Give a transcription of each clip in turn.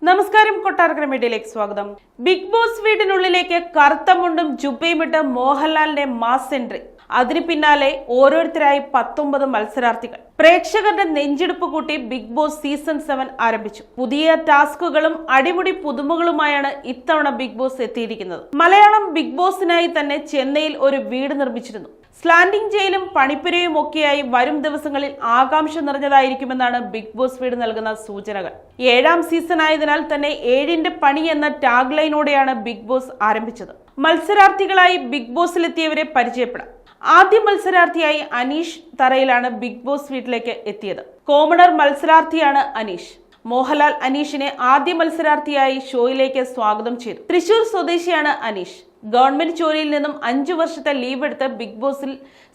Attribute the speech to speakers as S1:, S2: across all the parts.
S1: നമസ്കാരം, കൊട്ടാരക്കര മീഡിയയിലേക്ക് സ്വാഗതം. ബിഗ് ബോസ് വീടിനുള്ളിലേക്ക് കറുത്ത മുണ്ടും ജുബയുമിട്ട് മോഹൻലാലിന്റെ മാസ് എൻട്രി. അതിന് പിന്നാലെ ഓരോരുത്തരായി 19 മത്സരാർത്ഥികൾ. പ്രേക്ഷകരുടെ നെഞ്ചെടുപ്പ് കൂട്ടി ബിഗ് ബോസ് സീസൺ 7 ആരംഭിച്ചു. പുതിയ ടാസ്കുകളും അടിമുടി പുതുമകളുമായാണ് ഇത്തവണ ബിഗ് ബോസ് എത്തിയിരിക്കുന്നത്. മലയാളം ബിഗ് ബോസിനായി തന്നെ ചെന്നൈയിൽ ഒരു വീട് നിർമ്മിച്ചിരുന്നു. സ്ലാൻഡിംഗ് ജയിലും പണിപ്പുരയും ഒക്കെയായി വരും ദിവസങ്ങളിൽ ആകാംക്ഷ നിറഞ്ഞതായിരിക്കുമെന്നാണ് ബിഗ് ബോസ് വീട് നൽകുന്ന സൂചനകൾ. 7ാം സീസൺ ആയതിനാൽ തന്നെ 7ന്റെ പണി എന്ന ടാഗ് ലൈനോടെയാണ് ബിഗ് ബോസ് ആരംഭിച്ചത്. മത്സരാർത്ഥികളായി ബിഗ് ബോസിലെത്തിയവരെ പരിചയപ്പെടാം. ആദ്യ മത്സരാർത്ഥിയായി അനീഷ് തറയിലാണ് ബിഗ് ബോസ് വീട്ടിലേക്ക് എത്തിയത്. കോമണർ മത്സരാർത്ഥിയാണ് അനീഷ്. മോഹൻലാൽ അനീഷിനെ ആദ്യ മത്സരാർത്ഥിയായി ഷോയിലേക്ക് സ്വാഗതം ചെയ്തു. തൃശൂർ സ്വദേശിയാണ് അനീഷ്. ഗവൺമെന്റ് ജോലിയിൽ നിന്നും 5 വർഷത്തെ ലീവ് എടുത്ത് ബിഗ് ബോസിൽ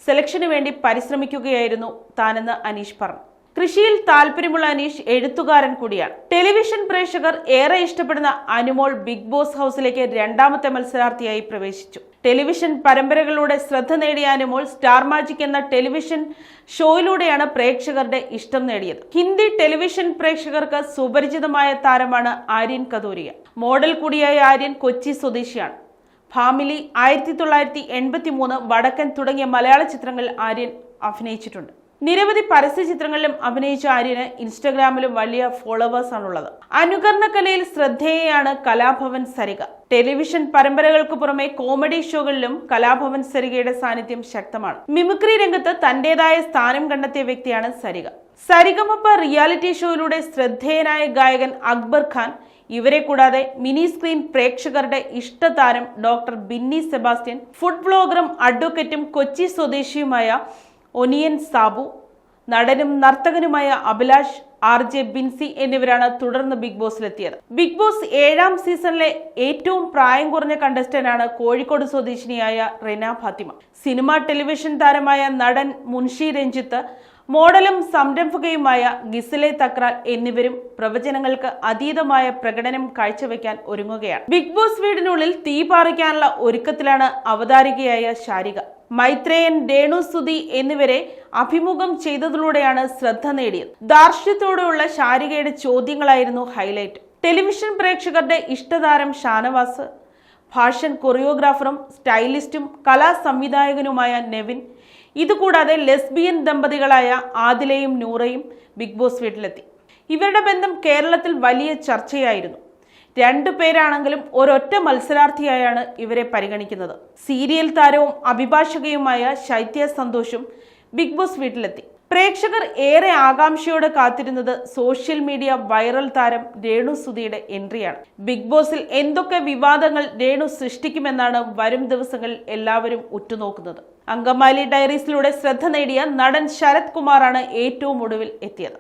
S1: സെലക്ഷന് വേണ്ടി പരിശ്രമിക്കുകയായിരുന്നു താനെന്ന് അനീഷ് പറഞ്ഞു. കൃഷിയിൽ താല്പര്യമുള്ള അനീഷ് എഴുത്തുകാരൻ കൂടിയാണ്. ടെലിവിഷൻ പ്രേക്ഷകർ ഏറെ ഇഷ്ടപ്പെടുന്ന അനുമോൾ ബിഗ് ബോസ് ഹൗസിലേക്ക് 2ാമത്തെ മത്സരാർത്ഥിയായി പ്രവേശിച്ചു. ടെലിവിഷൻ പരമ്പരകളിലൂടെ ശ്രദ്ധ നേടിയ അനുമോൾ സ്റ്റാർ മാജിക് എന്ന ടെലിവിഷൻ ഷോയിലൂടെയാണ് പ്രേക്ഷകരുടെ ഇഷ്ടം നേടിയത്. ഹിന്ദി ടെലിവിഷൻ പ്രേക്ഷകർക്ക് സുപരിചിതമായ താരമാണ് ആര്യൻ കതൂരിയ. മോഡൽ കൂടിയായ ആര്യൻ കൊച്ചി സ്വദേശിയാണ്. ഫാമിലി, 1983, വടക്കൻ തുടങ്ങിയ മലയാള ചിത്രങ്ങളിൽ ആര്യൻ അഭിനയിച്ചിട്ടുണ്ട്. നിരവധി പരസ്യ ചിത്രങ്ങളിലും അഭിനയിച്ച ആര്യന് ഇൻസ്റ്റഗ്രാമിലും വലിയ ഫോളോവേഴ്സ് ആണുള്ളത്. അനുകരണ കലയിൽ ശ്രദ്ധേയയാണ് കലാഭവൻ സരിക. ടെലിവിഷൻ പരമ്പരകൾക്ക് പുറമെ കോമഡി ഷോകളിലും കലാഭവൻ സരികയുടെ സാന്നിധ്യം ശക്തമാണ്. മിമിക്രി രംഗത്ത് തന്റേതായ സ്ഥാനം കണ്ടെത്തിയ വ്യക്തിയാണ് സരിക. സരിഗമപ്പ റിയാലിറ്റി ഷോയിലൂടെ ശ്രദ്ധേയനായ ഗായകൻ അക്ബർ ഖാൻ. ഇവരെ കൂടാതെ മിനി സ്ക്രീൻ പ്രേക്ഷകരുടെ ഇഷ്ടതാരം ഡോക്ടർ ബിന്നി സെബാസ്റ്റ്യൻ, ഫുഡ് ബ്ലോഗറും അഡ്വക്കേറ്റും കൊച്ചി സ്വദേശിയുമായ ഒനിയൻ സാബു, നടനും നർത്തകനുമായ അഭിലാഷ്, RJ ബിൻസി എന്നിവരാണ് തുടർന്ന് ബിഗ് ബോസിലെത്തിയത്. ബിഗ് ബോസ് 7ാം സീസണിലെ ഏറ്റവും പ്രായം കുറഞ്ഞ കണ്ടസ്റ്റന്റാണ് കോഴിക്കോട് സ്വദേശിനിയായ റെന ഫാത്തിമ. സിനിമ, ടെലിവിഷൻ താരമായ നടൻ മുൻഷി രഞ്ജിത്ത്, മോഡലും സംരംഭകയുമായ ഗിസലെ തക്രാൽ എന്നിവരും പ്രവചനങ്ങൾക്ക് അതീതമായ പ്രകടനം കാഴ്ചവെക്കാൻ ഒരുങ്ങുകയാണ്. ബിഗ് ബോസ് വീടിനുള്ളിൽ തീ പാറിക്കാനുള്ള ഒരുക്കത്തിലാണ് അവതാരികയായ ശാരിക. മൈത്രേയൻ, രേണു സുധി എന്നിവരെ അഭിമുഖം ചെയ്തതിലൂടെയാണ് ശ്രദ്ധ നേടിയത്. ധാർഷ്ട്യത്തോടെയുള്ള ശാരികയുടെ ചോദ്യങ്ങളായിരുന്നു ഹൈലൈറ്റ്. ടെലിവിഷൻ പ്രേക്ഷകരുടെ ഇഷ്ടതാരം ഷാനവാസ്, ഫാഷൻ കൊറിയോഗ്രാഫറും സ്റ്റൈലിസ്റ്റും കലാ സംവിധായകനുമായ നെവിൻ, ഇതുകൂടാതെ ലെസ്ബിയൻ ദമ്പതികളായ ആദിലയും നൂറയും ബിഗ് ബോസ് വീട്ടിലെത്തി. ഇവരുടെ ബന്ധം കേരളത്തിൽ വലിയ ചർച്ചയായിരുന്നു. 2 പേരാണെങ്കിലും ഒരൊറ്റ മത്സരാർത്ഥിയായാണ് ഇവരെ പരിഗണിക്കുന്നത്. സീരിയൽ താരവും അഭിഭാഷകയുമായ ശൈത്യ സന്തോഷും ബിഗ് ബോസ് വീട്ടിലെത്തി. പ്രേക്ഷകർ ഏറെ ആകാംക്ഷയോടെ കാത്തിരുന്നത് സോഷ്യൽ മീഡിയ വൈറൽ താരം രേണു സുധിയുടെ എൻട്രിയാണ്. ബിഗ് ബോസിൽ എന്തൊക്കെ വിവാദങ്ങൾ രേണു സൃഷ്ടിക്കുമെന്നാണ് വരും ദിവസങ്ങളിൽ എല്ലാവരും ഉറ്റുനോക്കുന്നത്. അങ്കമാലി ഡയറീസിലൂടെ ശ്രദ്ധ നേടിയ നടൻ ശരത് കുമാറാണ് ഏറ്റവും ഒടുവിൽ എത്തിയത്.